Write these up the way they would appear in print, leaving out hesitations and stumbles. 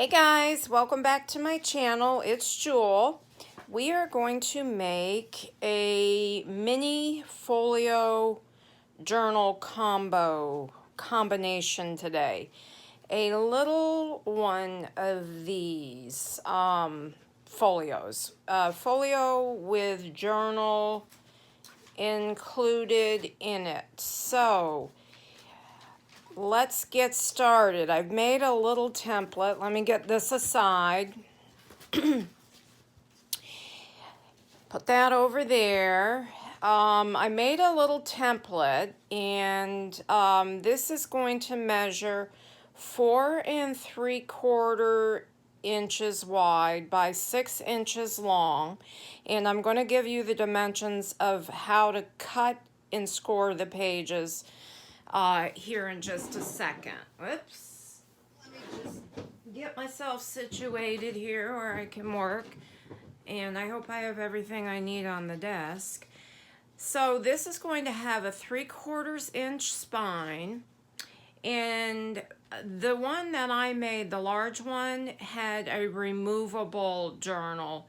Hey guys, welcome back to my channel. It's Jewel. We are going to make a mini folio journal combination today. A little one of these folios. Folio with journal included in it. So let's get started. I've made a little template. Let me get this aside. Put that over there. I made a little template, and this is going to measure 4 3/4 inches wide by 6 inches long, and I'm going to give you the dimensions of how to cut and score the pages here in just a second. Whoops. Let me just get myself situated here where I can work. And I hope I have everything I need on the desk. So this is going to have a 3/4 inch spine. And the one that I made, the large one, had a removable journal,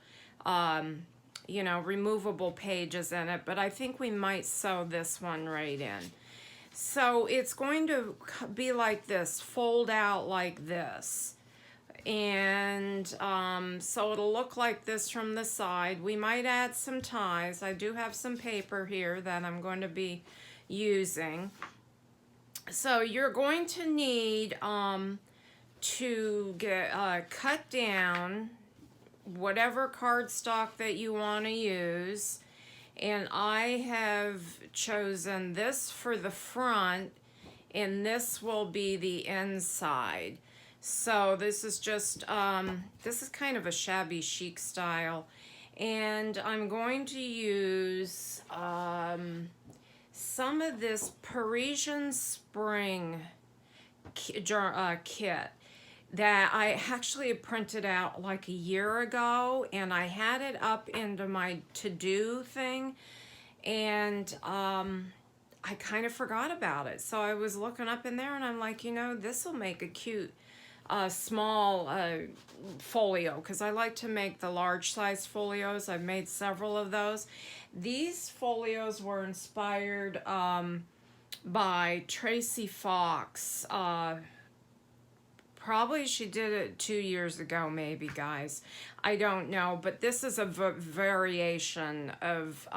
removable pages in it. But I think we might sew this one right in. So it's going to be like this, fold out like this. And so it'll look like this from the side. We might add some ties. I do have some paper here that I'm going to be using. So you're going to need to get cut down whatever cardstock that you want to use. And I have chosen this for the front, and this will be the inside. So this is just, this is kind of a shabby chic style. And I'm going to use some of this Parisian Spring kit that I actually printed out like a year ago, and I had it up into my to-do thing, and I kind of forgot about it. So I was looking up in there and I'm like, this will make a cute small folio, because I like to make the large size folios. I've made several of those. These folios were inspired by Tracy Fox. Probably she did it 2 years ago, maybe, guys. I don't know, but this is a variation of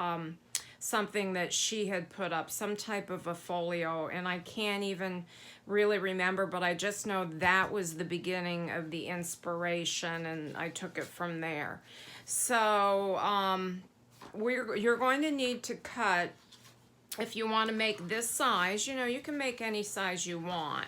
something that she had put up, some type of a folio, and I can't even really remember, but I just know that was the beginning of the inspiration, and I took it from there. So you're going to need to cut, if you want to make this size, you can make any size you want.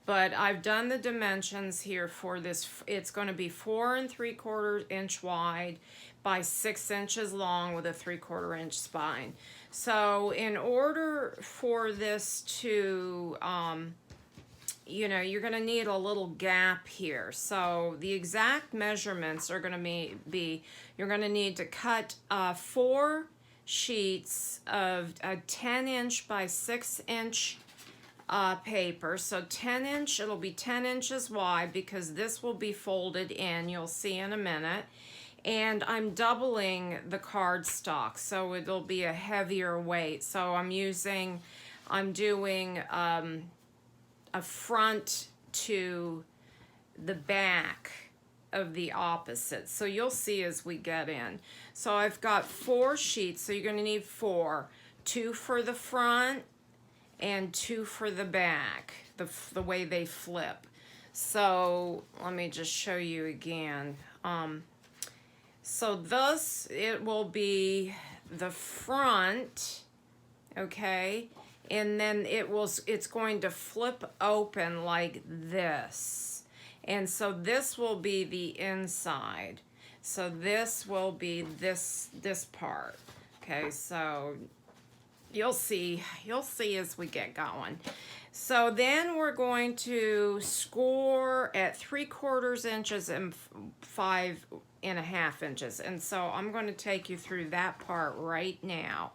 But I've done the dimensions here for this. It's going to be 4 3/4 inch wide by 6 inches long with a 3/4 inch spine. So in order for this to, you're going to need a little gap here. So the exact measurements are going to be you're going to need to cut 4 sheets of a 10 inch by 6 inch paper. So 10 inch, it'll be 10 inches wide because this will be folded in, you'll see in a minute. And I'm doubling the cardstock, so it'll be a heavier weight. So I'm doing a front to the back of the opposite. So you'll see as we get in. So I've got 4 sheets, so you're going to need 4. 2 for the front and 2 for the back, the way they flip. So let me just show you again. So thus it will be the front, okay, and then it's going to flip open like this, and so this will be the inside. So this will be this part, okay. So you'll see as we get going. So then we're going to score at 3/4 inches and 5.5 inches. And so I'm going to take you through that part right now.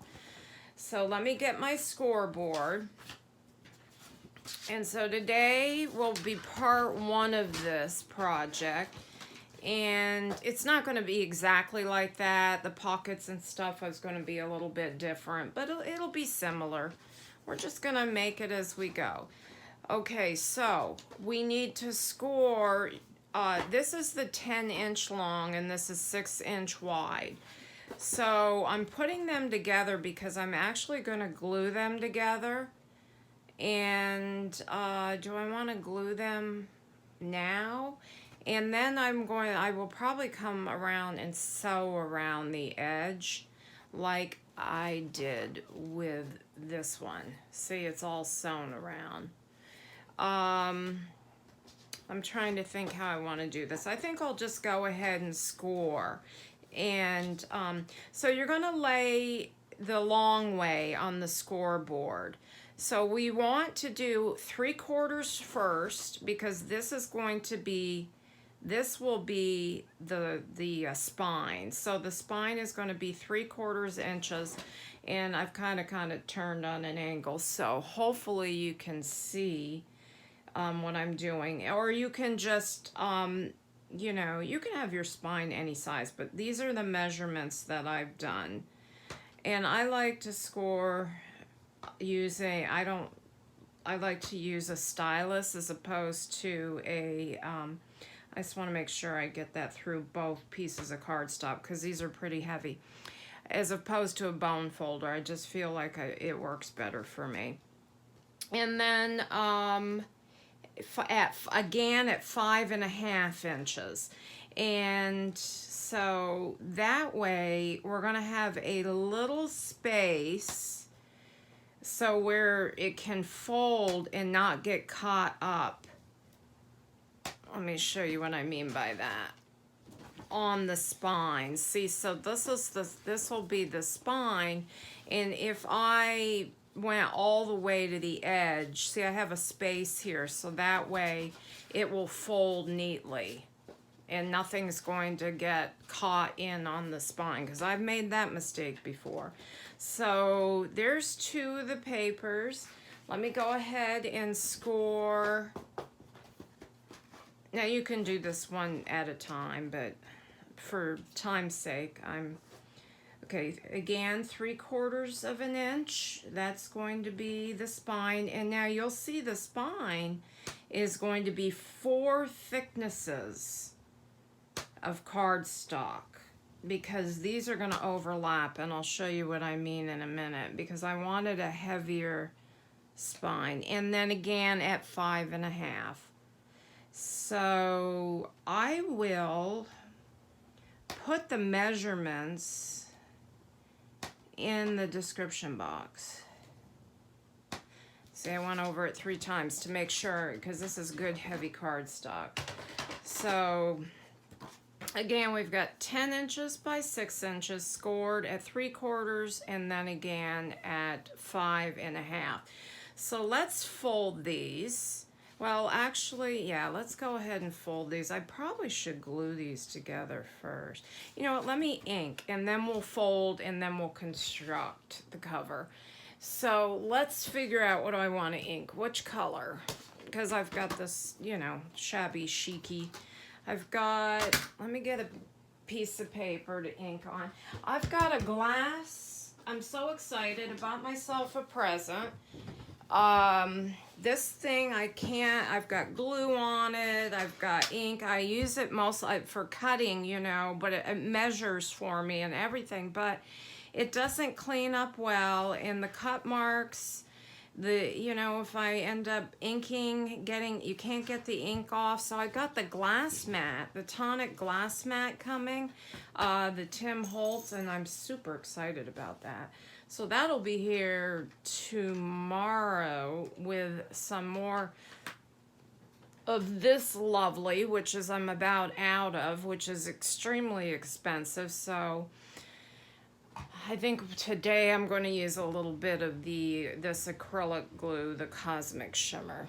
So let me get my scoreboard. And so today will be part one of this project. And it's not going to be exactly like that. The pockets and stuff is going to be a little bit different, but it'll be similar. We're just going to make it as we go. Okay, so we need to score. This is the 10-inch long and this is 6-inch wide. So I'm putting them together because I'm actually going to glue them together. And do I want to glue them now? And then I will probably come around and sew around the edge like I did with this one. See, it's all sewn around. I'm trying to think how I want to do this. I think I'll just go ahead and score. And so you're going to lay the long way on the scoreboard. So we want to do 3/4 first because this is going to be, this will be the spine. So the spine is going to be 3/4 inches, and I've kind of turned on an angle. So hopefully you can see what I'm doing, or you can just, you know, you can have your spine any size, but these are the measurements that I've done. And I like to score using, I like to use a stylus as opposed to a, I just want to make sure I get that through both pieces of cardstock because these are pretty heavy. As opposed to a bone folder, I just feel like it works better for me. And then again at 5.5 inches. And so that way we're going to have a little space so where it can fold and not get caught up. Let me show you what I mean by that. On the spine. See, so this will be the spine, and if I went all the way to the edge, see I have a space here, so that way it will fold neatly and nothing's going to get caught in on the spine because I've made that mistake before. So there's 2 of the papers. Let me go ahead and score. Now you can do this one at a time, but for time's sake, okay, again, 3/4 inch. That's going to be the spine. And now you'll see the spine is going to be 4 thicknesses of cardstock because these are going to overlap, and I'll show you what I mean in a minute because I wanted a heavier spine. And then again at 5.5. So I will put the measurements in the description box. See, I went over it 3 times to make sure because this is good heavy cardstock. So again, we've got 10 inches by 6 inches scored at 3/4 and then again at 5.5. So let's fold these. Well, actually, yeah, let's go ahead and fold these. I probably should glue these together first. You know what, let me ink, and then we'll fold, and then we'll construct the cover. So let's figure out what do I want to ink, which color, because I've got this, you know, shabby chicy. I've got, let me get a piece of paper to ink on. I've got a glass. I'm so excited. I bought myself a present. This thing I've got glue on it, I've got ink, I use it mostly for cutting, you know, but it measures for me and everything, but it doesn't clean up well, and the cut marks, you know, if I end up inking, you can't get the ink off, so I got the glass mat, the tonic glass mat coming, the Tim Holtz, and I'm super excited about that. So that'll be here tomorrow with some more of this lovely, which is I'm about out of, which is extremely expensive. So I think today I'm going to use a little bit of this acrylic glue, the Cosmic Shimmer.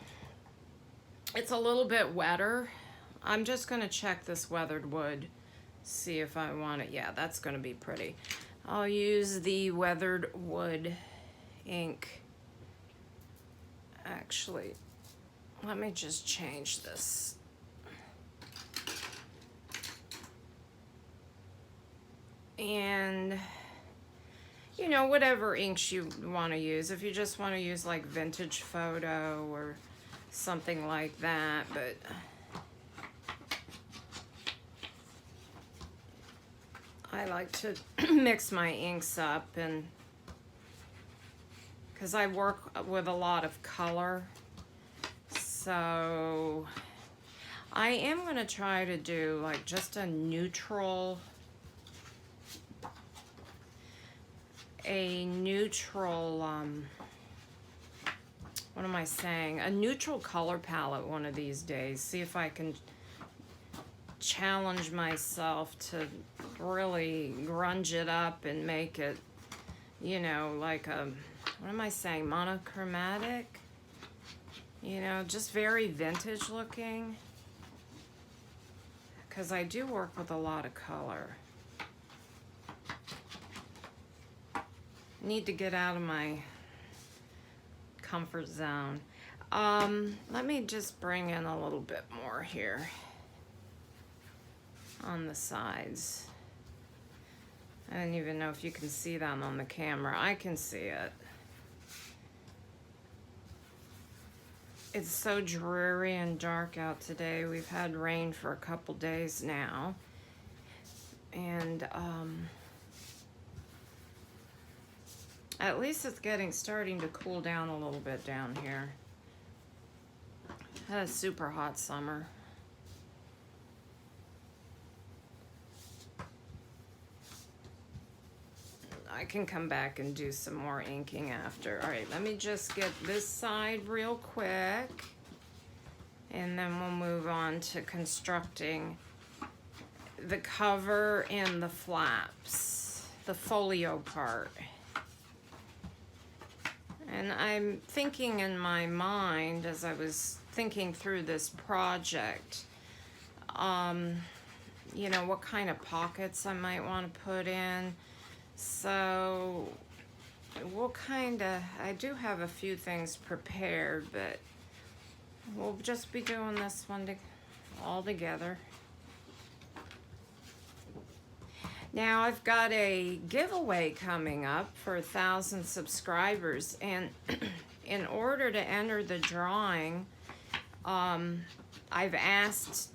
It's a little bit wetter. I'm just going to check this weathered wood, see if I want it. Yeah, that's going to be pretty. I'll use the weathered wood ink. Actually, let me just change this. And you know, whatever inks you want to use. If you just want to use like vintage photo or something like that, but I like to mix my inks up, and because I work with a lot of color, so I am going to try to do like just a neutral what am I saying? A neutral color palette one of these days. See if I can challenge myself to really grunge it up and make it, you know, like a, what am I saying? Monochromatic? You know, just very vintage looking. Because I do work with a lot of color. Need to get out of my comfort zone. Let me just bring in a little bit more here on the sides. I don't even know if you can see that on the camera. I can see it. It's so dreary and dark out today. We've had rain for a couple days now. And at least it's starting to cool down a little bit down here. Had a super hot summer. I can come back and do some more inking after. All right, let me just get this side real quick, and then we'll move on to constructing the cover and the flaps, the folio part. And I'm thinking in my mind, as I was thinking through this project, you know, what kind of pockets I might want to put in. So we'll I do have a few things prepared, but we'll just be doing this one all together. Now I've got a giveaway coming up for 1,000 subscribers, and in order to enter the drawing, I've asked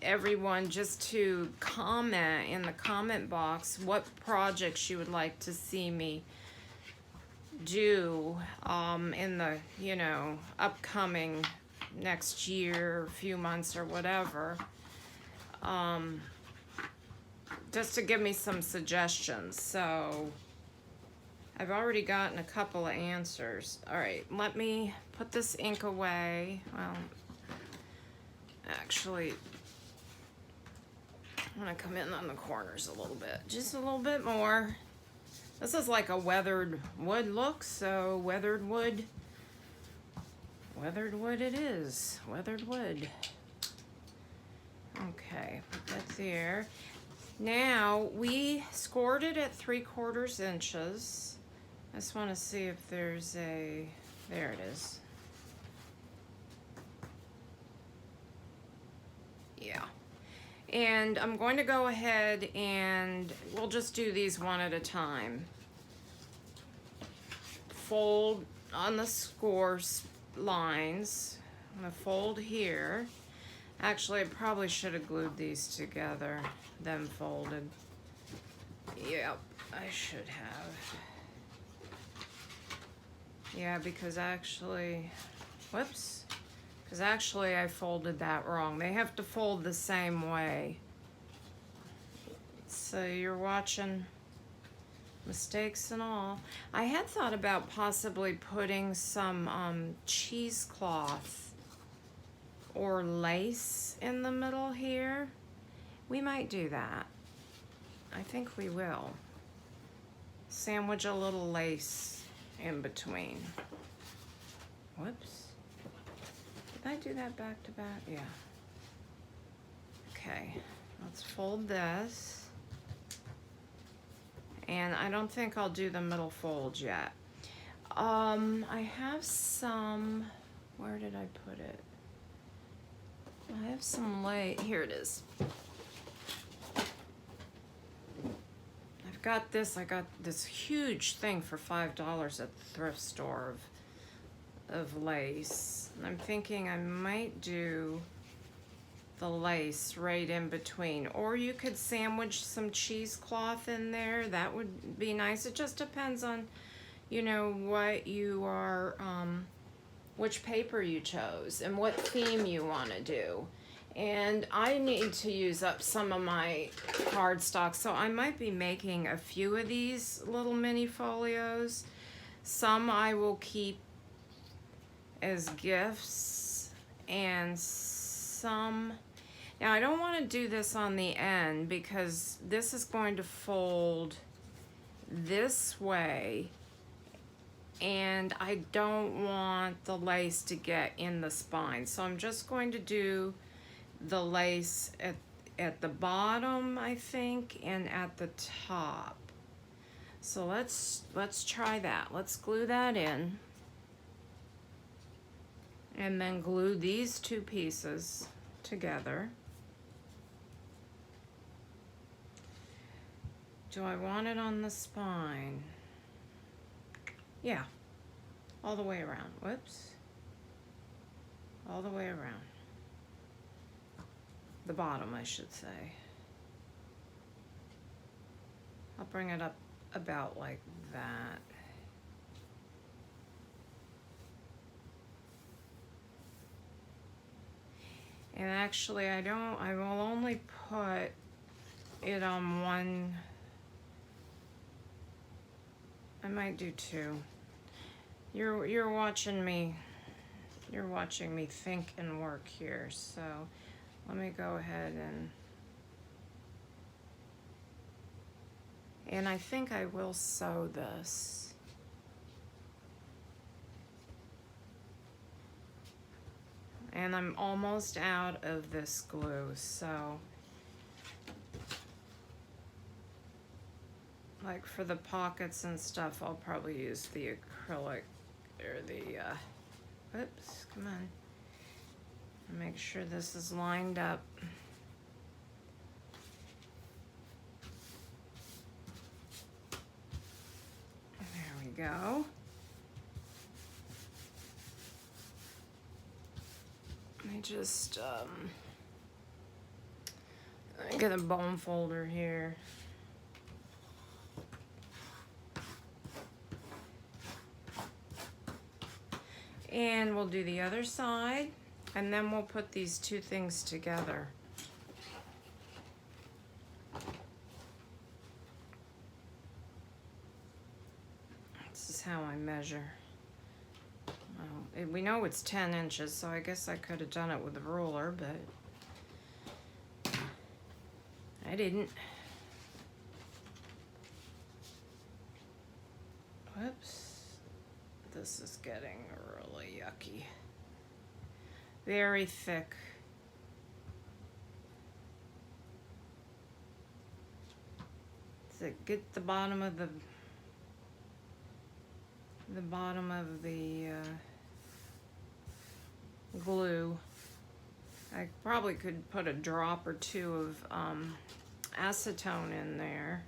everyone just to comment in the comment box what projects you would like to see me do in the, you know, upcoming next year, few months or whatever, just to give me some suggestions. So I've already gotten a couple of answers. All right, let me put this ink away. Well, actually, I'm gonna come in on the corners a little bit, just a little bit more. This is like a weathered wood look, so weathered wood it is, weathered wood. Okay, put that there. Now, we scored it at 3/4 inches. I just wanna see if there's there it is. Yeah. And I'm going to go ahead and we'll just do these one at a time. Fold on the score lines. I'm going to fold here. Actually, I probably should have glued these together, then folded. Yep, I should have. Yeah, because actually, whoops. Because actually I folded that wrong. They have to fold the same way. So you're watching mistakes and all. I had thought about possibly putting some cheesecloth or lace in the middle here. We might do that. I think we will. Sandwich a little lace in between. Whoops. Did I do that back to back? Yeah. Okay, let's fold this. And I don't think I'll do the middle fold yet. I have some, Where did I put it? I have some lace. Here it is. I've got this. I got this huge thing for $5 at the thrift store of lace. And I'm thinking I might do the lace right in between, or you could sandwich some cheesecloth in there. That would be nice. It just depends on, you know, what you are, which paper you chose and what theme you want to do. And I need to use up some of my cardstock, so I might be making a few of these little mini folios. Some I will keep as gifts, and some, now I don't want to do this on the end because this is going to fold this way, and I don't want the lace to get in the spine, so I'm just going to do the lace at the bottom, I think, and at the top. So let's try that. Let's glue that in, and then glue these two pieces together. Do I want it on the spine? Yeah, all the way around. Whoops. All the way around. The bottom, I should say. I'll bring it up about like that. And actually I will only put it on one. I might do two. You're watching me think and work here, so let me go ahead and I think I will sew this. And I'm almost out of this glue, so like for the pockets and stuff, I'll probably use the acrylic or the, whoops, come on. Make sure this is lined up. There we go. Let me just get a bone folder here. And we'll do the other side, and then we'll put these two things together. This is how I measure. We know it's 10 inches, so I guess I could have done it with a ruler, but I didn't. Whoops. This is getting really yucky. Very thick. So get the bottom of the glue. I probably could put a drop or two of acetone in there.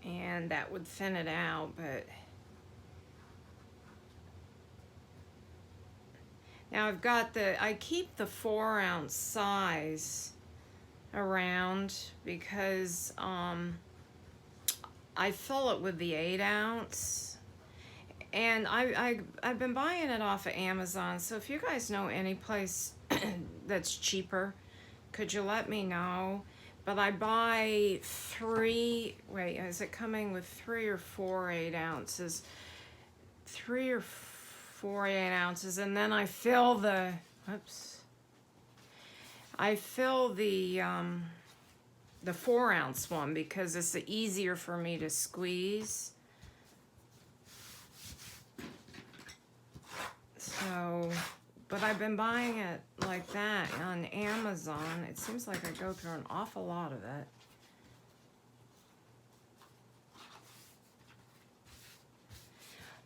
And that would thin it out, but now I've got I keep the 4-ounce size around because I fill it with the 8-ounce, and I've been buying it off of Amazon, so if you guys know any place that's cheaper, could you let me know? But I buy 3, wait, is it coming with 3 or 4 8-ounces? 3 or 4 8-ounces, and then I fill the, whoops. I fill the 4-ounce one because it's easier for me to squeeze. So, but I've been buying it like that on Amazon. It seems like I go through an awful lot of it.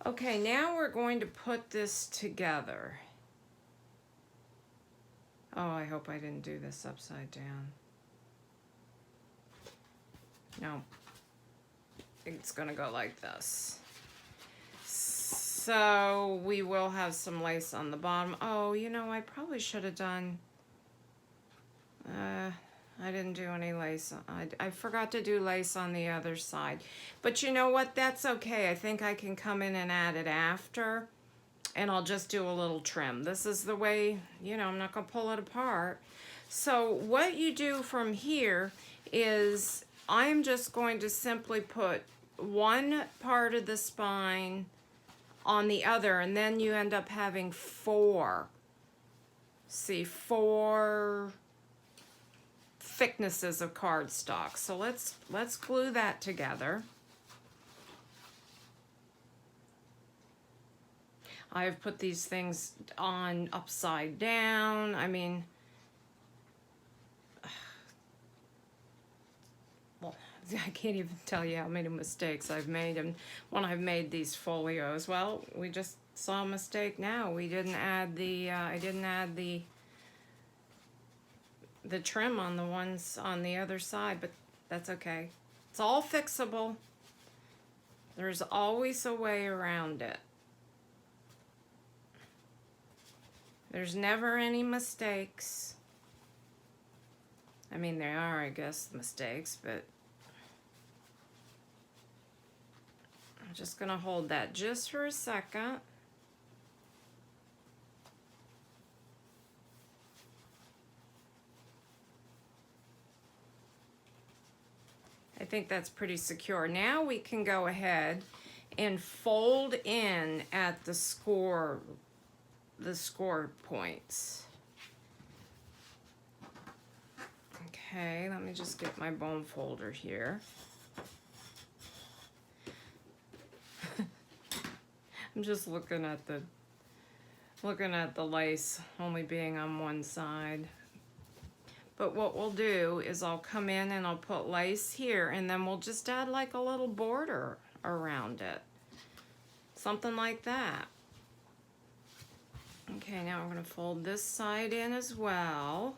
Okay, now we're going to put this together. Oh, I hope I didn't do this upside down. No, it's gonna go like this. So we will have some lace on the bottom. Oh, you know, I probably should have done, I didn't do any lace. I forgot to do lace on the other side. But you know what? That's okay. I think I can come in and add it after. And I'll just do a little trim. This is the way, you know, I'm not going to pull it apart. So what you do from here is I'm just going to simply put one part of the spine on the other, and then you end up having four. See, four thicknesses of cardstock. So let's glue that together. I've put these things on upside down. I mean, well, I can't even tell you how many mistakes I've made when I've made these folios. Well, we just saw a mistake now. We didn't add the, I didn't add the trim on the ones on the other side, but that's okay. It's all fixable. There's always a way around it. There's never any mistakes. I mean, there are, I guess, mistakes, but I'm just gonna hold that just for a second. I think that's pretty secure. Now we can go ahead and fold in at the score points. Okay, let me just get my bone folder here. I'm just looking at the lace only being on one side. But what we'll do is I'll come in and I'll put lace here, and then we'll just add like a little border around it. Something like that. Okay, now I'm going to fold this side in as well.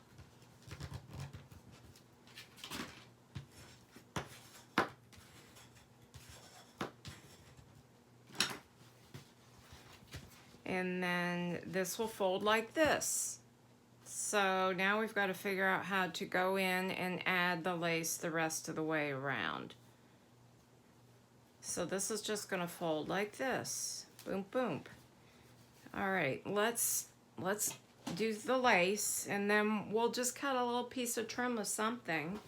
And then this will fold like this. So now we've got to figure out how to go in and add the lace the rest of the way around. So this is just going to fold like this. Boom, boom. All right, let's do the lace, and then we'll just cut a little piece of trim of something.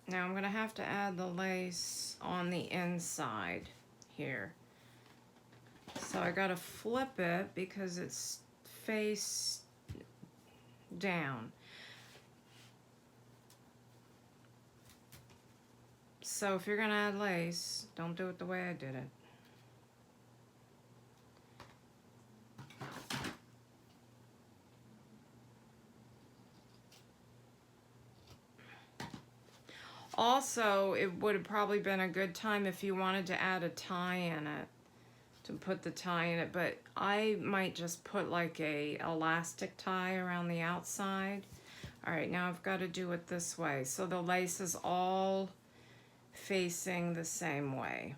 Now I'm going to have to add the lace on the inside here. So I got to flip it because it's face down. So if you're going to add lace, don't do it the way I did it. Also, it would have probably been a good time if you wanted to add a tie in it, to put the tie in it, but I might just put like a elastic tie around the outside. All right, now I've got to do it this way. So the lace is all facing the same way.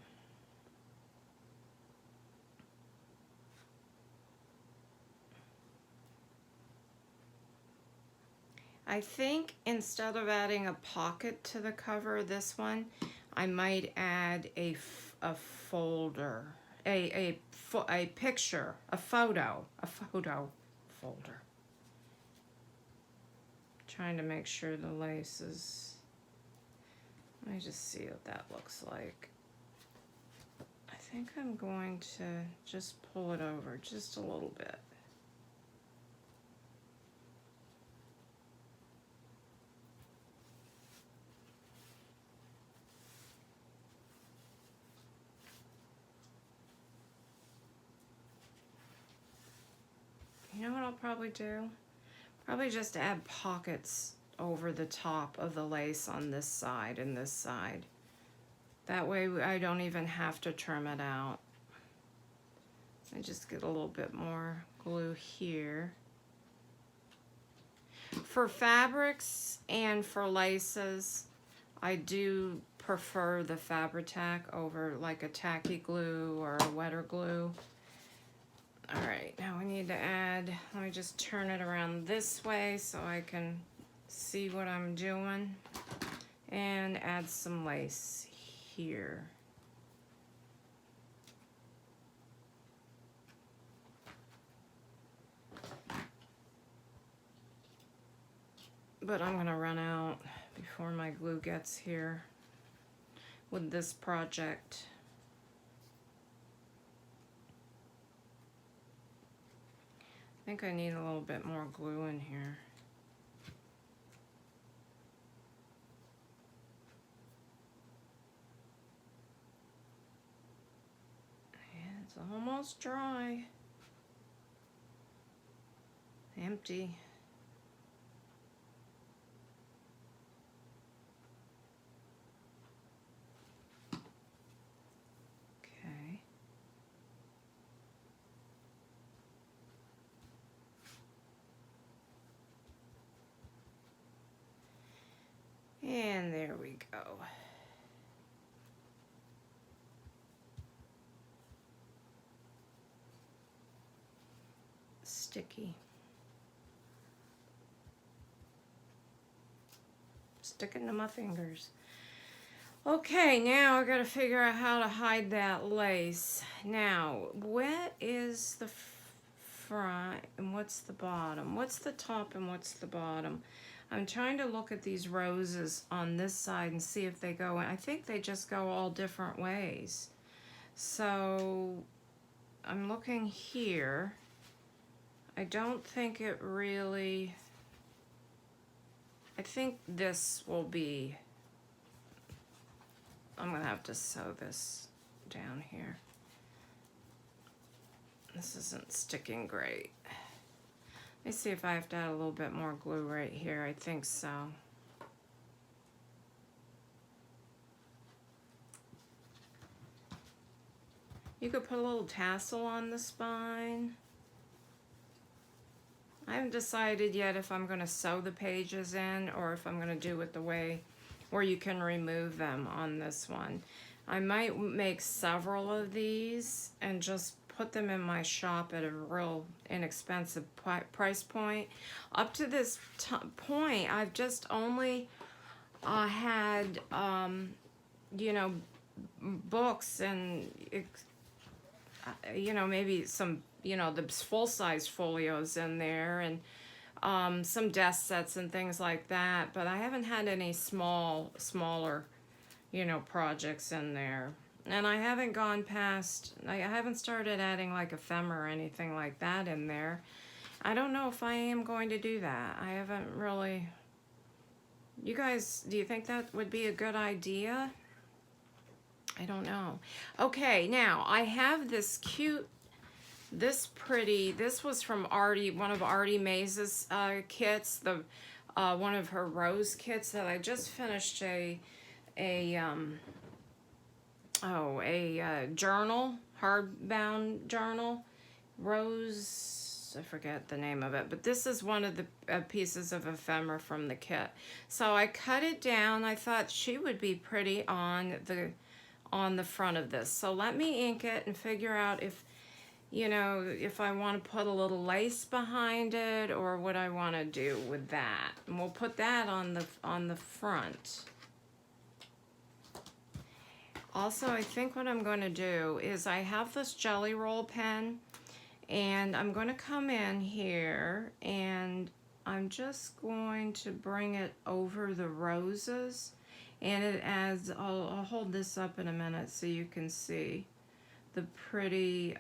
I think instead of adding a pocket to the cover of this one, I might add a folder, a picture, a photo folder. Trying to make sure the lace is, let me just see what that looks like. I think I'm going to just pull it over just a little bit. You know what I'll probably do? Probably just add pockets over the top of the lace on this side and this side. That way I don't even have to trim it out. I just get a little bit more glue here. For fabrics and for laces, I do prefer the Fabri-Tac over like a tacky glue or a wetter glue. All right, now we need to add, let me just turn it around this way so I can see what I'm doing, and add some lace here. But I'm gonna run out before my glue gets here with this project. I think I need a little bit more glue in here. And it's almost dry. Empty. Okay. And there we go. Sticky. Sticking to my fingers. Okay, now I gotta figure out how to hide that lace. Now, what is the front and what's the bottom? What's the top and what's the bottom? I'm trying to look at these roses on this side and see if they go in. I think they just go all different ways. So I'm looking here. I don't think it really, I think this will be, I'm gonna have to sew this down here. This isn't sticking great. Let me see if I have to add a little bit more glue right here. I think so. You could put a little tassel on the spine. I haven't decided yet if I'm going to sew the pages in or if I'm going to do it the way where you can remove them on this one. I might make several of these and just put them in my shop at a real inexpensive price point. Up to this point, I've just only had, you know, books and, you know, maybe some, you know, the full-size folios in there and some desk sets and things like that. But I haven't had any smaller, you know, projects in there. And I haven't gone past, I haven't started adding like ephemera or anything like that in there. I don't know if I am going to do that. I haven't really, you guys, do you think that would be a good idea? I don't know. Okay, now I have this cute, this was from Artie, one of Artie Maze's kits, the one of her rose kits that I just finished a journal, hardbound journal, rose, I forget the name of it, but this is one of the pieces of ephemera from the kit. So I cut it down. I thought she would be pretty on the front of this. So let me ink it and figure out if, you know, if I want to put a little lace behind it or what I want to do with that. And we'll put that on the front. Also, I think what I'm going to do is I have this Jelly Roll pen, and I'm going to come in here and I'm just going to bring it over the roses, and it adds, I'll hold this up in a minute so you can see the pretty,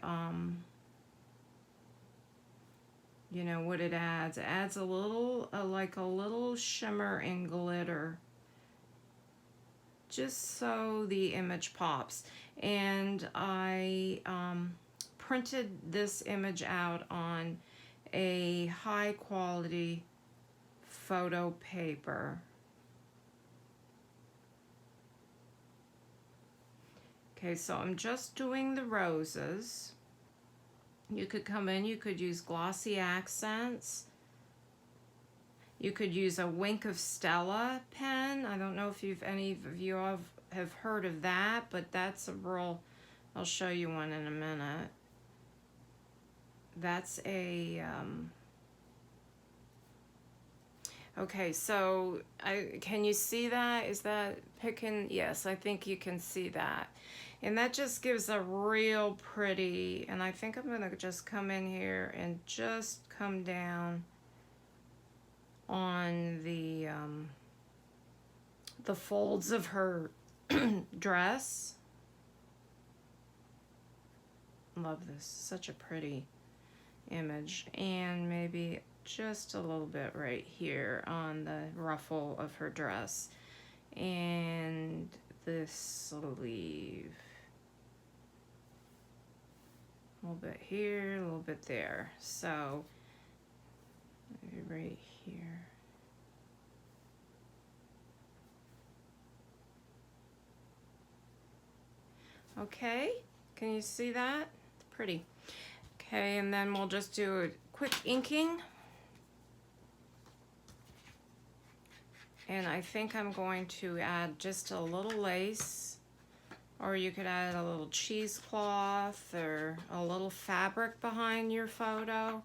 you know, what it adds. It adds a little, like a little shimmer and glitter, just so the image pops. And I printed this image out on a high quality photo paper. Okay, so I'm just doing the roses. You could come in, you could use glossy accents. You could use a Wink of Stella pen. I don't know if any of you have heard of that, but that's a real, I'll show you one in a minute. That's a, okay, so can you see that? Is that picking? Yes, I think you can see that. And that just gives a real pretty, and I think I'm gonna just come in here and just come down on the folds of her dress. Love this, such a pretty image. And maybe just a little bit right here on the ruffle of her dress. And this sleeve. A little bit here, a little bit there. So maybe right here. Okay, can you see that? It's pretty. Okay, and then we'll just do a quick inking. And I think I'm going to add just a little lace, or you could add a little cheesecloth or a little fabric behind your photo.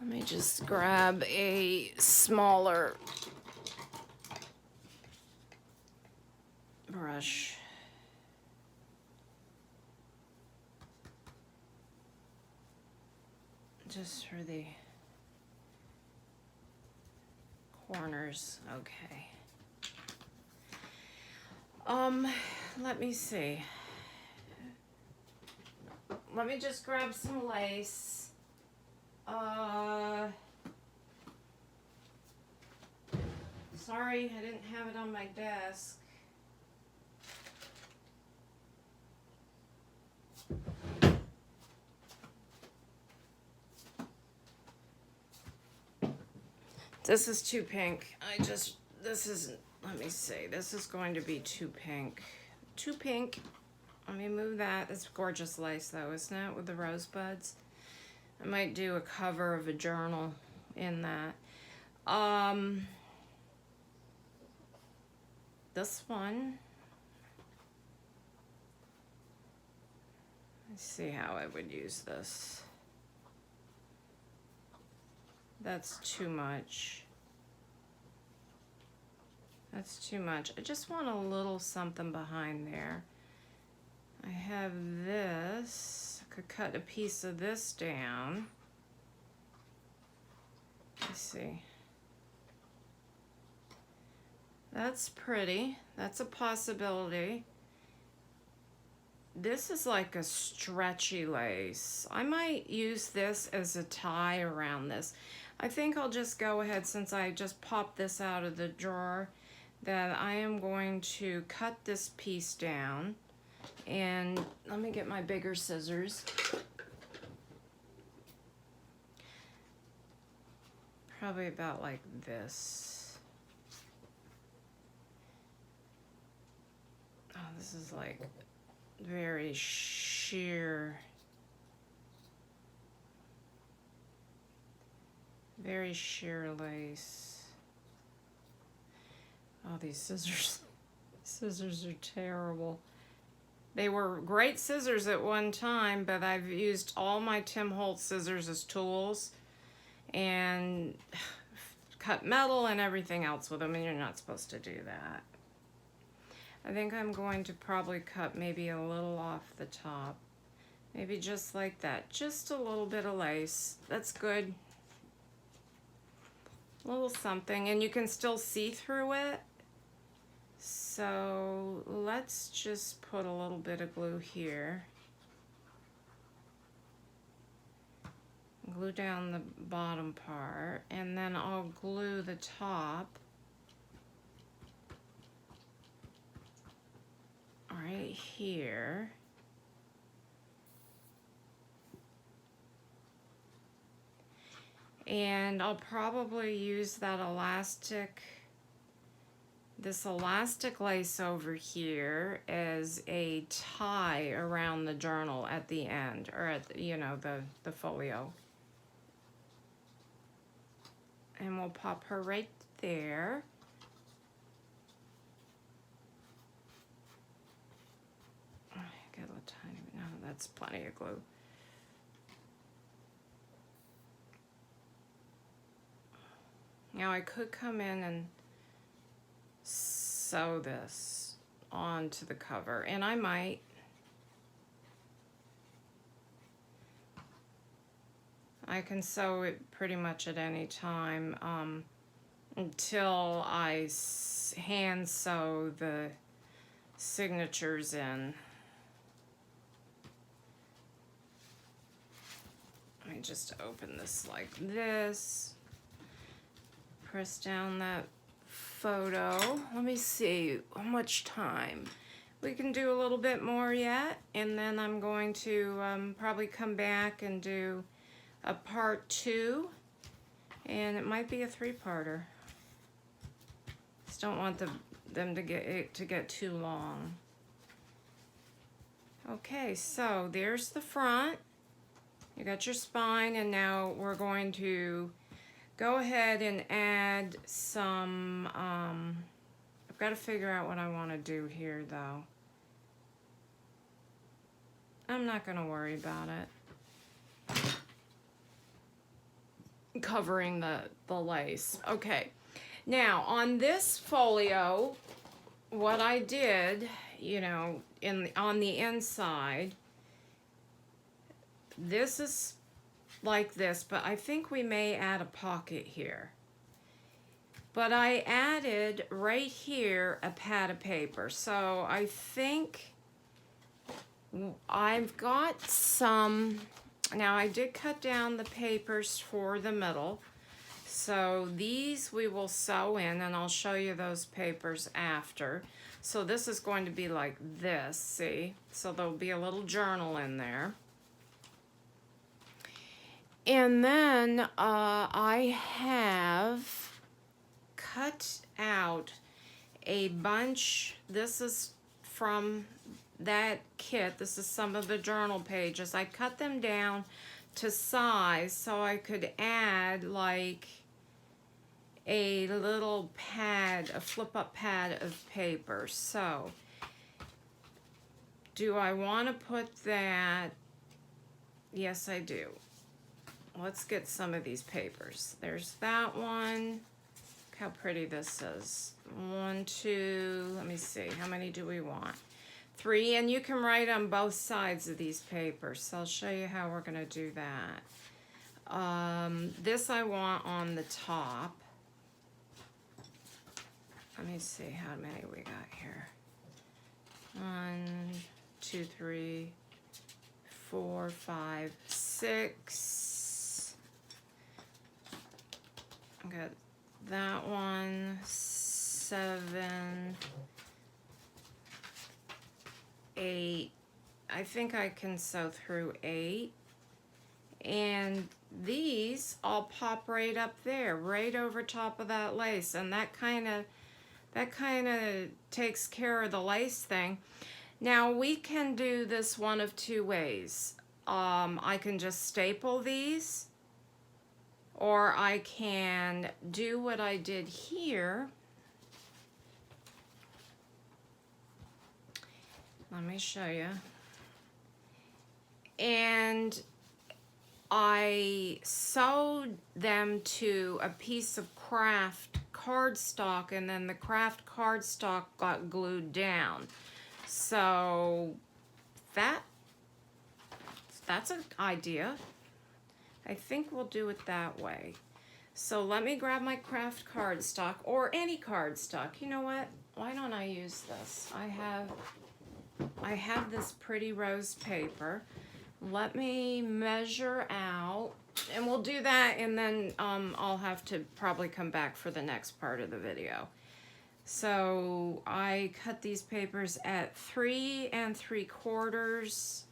Let me just grab a smaller brush. Just for the corners, okay. Let me see. Let me just grab some lace. Sorry, I didn't have it on my desk. This is too pink. Let me see. This is going to be too pink. Too pink. Let me move that. It's gorgeous lace though, isn't it? With the rosebuds. I might do a cover of a journal in that. This one. Let's see how I would use this. That's too much. That's too much. I just want a little something behind there. I have this. I could cut a piece of this down. Let's see. That's pretty. That's a possibility. This is like a stretchy lace. I might use this as a tie around this. I think I'll just go ahead, since I just popped this out of the drawer, that I am going to cut this piece down. And let me get my bigger scissors. Probably about like this. Oh, this is like very sheer. Very sheer lace. Oh, these scissors. Scissors are terrible. They were great scissors at one time, but I've used all my Tim Holtz scissors as tools and cut metal and everything else with them, and you're not supposed to do that. I think I'm going to probably cut maybe a little off the top. Maybe just like that. Just a little bit of lace. That's good. A little something, and you can still see through it. So let's just put a little bit of glue here. Glue down the bottom part, and then I'll glue the top right here. And I'll probably use that this elastic lace over here as a tie around the journal at the end, or at the, you know, the folio. And we'll pop her right there. Get a little tiny bit. No, that's plenty of glue. Now I could come in and sew this onto the cover, and I might. I can sew it pretty much at any time until I hand sew the signatures in. Let me just open this like this. Press down that photo. Let me see how much time. We can do a little bit more yet, and then I'm going to probably come back and do a part 2, and it might be a 3-parter. Just don't want them to get too long. Okay, so there's the front. You got your spine, and now we're going to go ahead and add some, I've got to figure out what I want to do here though. I'm not going to worry about it. Covering the lace. Okay, now on this folio, what I did, you know, on the inside, this is like this, but I think we may add a pocket here. But I added right here a pad of paper. So I think I've got some, now I did cut down the papers for the middle. So these we will sew in, and I'll show you those papers after. So this is going to be like this, see? So there'll be a little journal in there. And then I have cut out a bunch. This is from that kit. This is some of the journal pages. I cut them down to size so I could add like a little pad, a flip-up pad of paper. So do I want to put that? Yes, I do. Let's get some of these papers. There's that one. Look how pretty this is. 1, 2, let me see. How many do we want? 3, and you can write on both sides of these papers. So I'll show you how we're gonna do that. This I want on the top. Let me see how many we got here. 1, 2, 3, 4, 5, 6. I got that one, 7, 8. I think I can sew through 8. And these all pop right up there, right over top of that lace, and that kind of takes care of the lace thing. Now we can do this one of 2 ways. I can just staple these, or I can do what I did here. Let me show you. And I sewed them to a piece of craft cardstock, and then the craft cardstock got glued down. So that's an idea. I think we'll do it that way. So let me grab my craft cardstock, or any cardstock. You know what? Why don't I use this? I have this pretty rose paper. Let me measure out, and we'll do that, and then I'll have to probably come back for the next part of the video. So I cut these papers at 3 3/4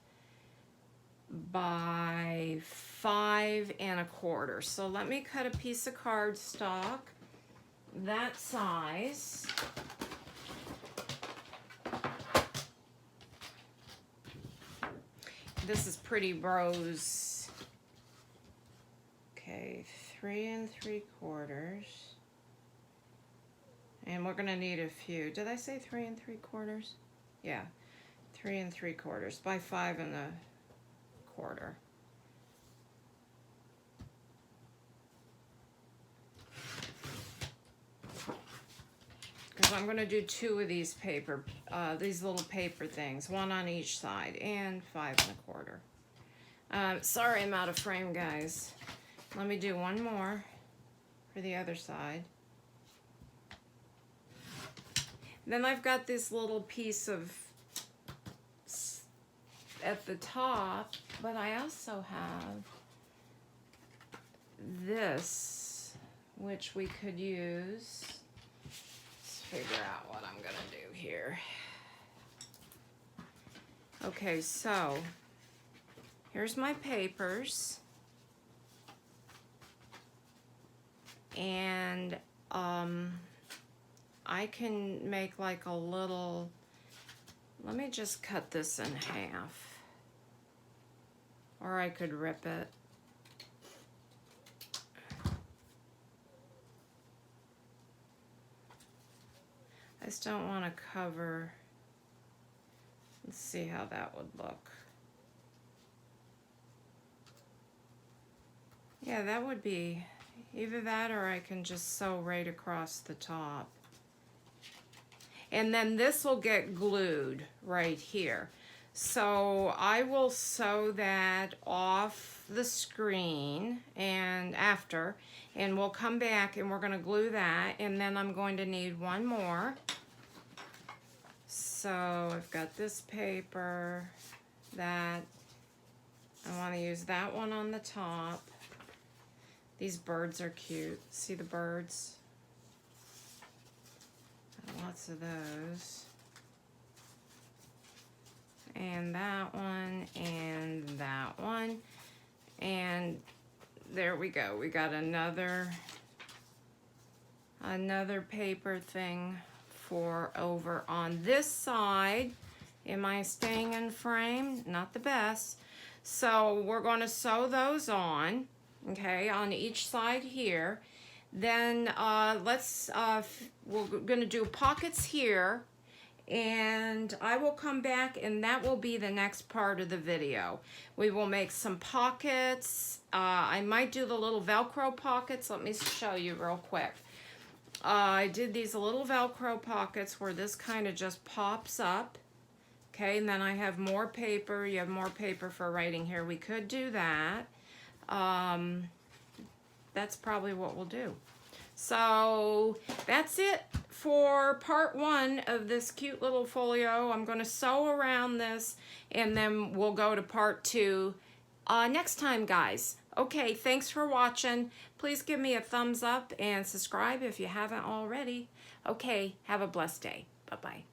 by 5 1/4. So let me cut a piece of cardstock that size. This is Pretty Rose. Okay, 3 3/4. And we're gonna need a few. Did I say 3 3/4? Yeah, 3 3/4 by 5 1/4. Because I'm gonna do 2 of these these little paper things, 1 on each side, and 5 1/4. Sorry, I'm out of frame, guys. Let me do 1 more for the other side. Then I've got this little piece of at the top, but I also have this, which we could use. Let's figure out what I'm gonna do here. Okay, so here's my papers. And I can make like a little, let me just cut this in half. Or I could rip it. I just don't want to cover. Let's see how that would look. Yeah, that would be either that, or I can just sew right across the top. And then this will get glued right here. So I will sew that off the screen and after, and we'll come back and we're gonna glue that, and then I'm going to need 1 more. So I've got this paper, that, I wanna use that one on the top. These birds are cute. See the birds? Lots of those. And that one, and that one. And there we go. We got another paper thing for over on this side. Am I staying in frame? Not the best. So we're going to sew those on, okay, on each side here. Then we're gonna do pockets here, and I will come back and that will be the next part of the video. We will make some pockets. I might do the little Velcro pockets. Let me show you real quick. I did these little Velcro pockets where this kind of just pops up. Okay, and then I have more paper. You have more paper for writing here. We could do that. That's probably what we'll do. So that's it for part 1 of this cute little folio. I'm going to sew around this, and then we'll go to part 2 next time, guys. Okay, thanks for watching. Please give me a thumbs up and subscribe if you haven't already. Okay, have a blessed day. Bye-bye.